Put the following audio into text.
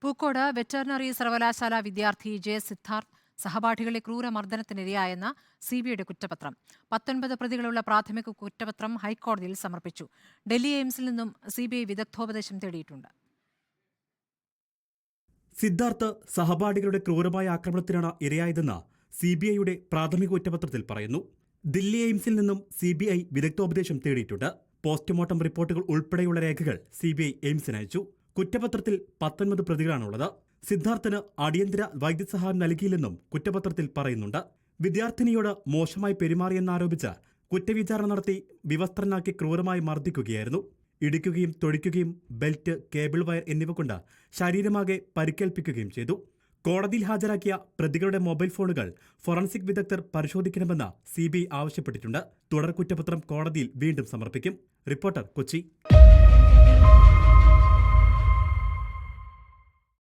Pookode veterinary സർവകലാശാല വിദ്യാർത്ഥി J Siddharth സഹപാഠികളെ ക്രൂരമർദ്ദനത്തിനിരയായെന്ന സിബിഐയുടെ കുറ്റപത്രം 19 പ്രതികളുള്ള പ്രാഥമിക കുറ്റപത്രം ഹൈക്കോടതിയിൽ സമർപ്പിച്ചു. ഡൽഹി എയിംസിൽ നിന്നും സിബിഐ വിദഗ്ധോപദേശം തേടിയിട്ടുണ്ട്. സിദ്ധാർത്ഥ് സഹപാഠികളുടെ ക്രൂരമായ ആക്രമണത്തിനാണ് ഇരയായതെന്ന് സിബിഐയുടെ പ്രാഥമിക കുറ്റപത്രത്തിൽ പറയുന്നു. ദില്ലി എയിംസിൽ നിന്നും സിബിഐ വിദഗ്ധോപദേശം തേടിയിട്ടുണ്ട്. പോസ്റ്റ്മോർട്ടം റിപ്പോർട്ടുകൾ ഉൾപ്പെടെയുള്ള രേഖകൾ സിബിഐ എയിംസിന് അയച്ചു. കുറ്റപത്രത്തിൽ 19 പ്രതികളാണുള്ളത്. സിദ്ധാർത്ഥിന് അടിയന്തര വൈദ്യസഹായം നൽകിയില്ലെന്നും കുറ്റപത്രത്തിൽ പറയുന്നുണ്ട്. വിദ്യാർത്ഥിനിയോട് മോശമായി പെരുമാറിയെന്നാരോപിച്ച് കുറ്റവിചാരണ നടത്തി വിവസ്ത്രനാക്കി ക്രൂരമായി മർദ്ദിക്കുകയായിരുന്നു. ഇടിക്കുകയും തൊഴിക്കുകയും ബെൽറ്റ്, കേബിൾ വയർ എന്നിവ കൊണ്ട് ശരീരമാകെ പരിക്കേൽപ്പിക്കുകയും ചെയ്തു. കോടതിയിൽ ഹാജരാക്കിയ പ്രതികളുടെ മൊബൈൽ ഫോണുകൾ ഫോറൻസിക് വിദഗ്ധർ പരിശോധിക്കണമെന്ന് സിബിഐ ആവശ്യപ്പെട്ടിട്ടുണ്ട്. തുടർ കുറ്റപത്രം കോടതിയിൽ വീണ്ടും സമർപ്പിക്കും. റിപ്പോർട്ടർ, കൊച്ചി.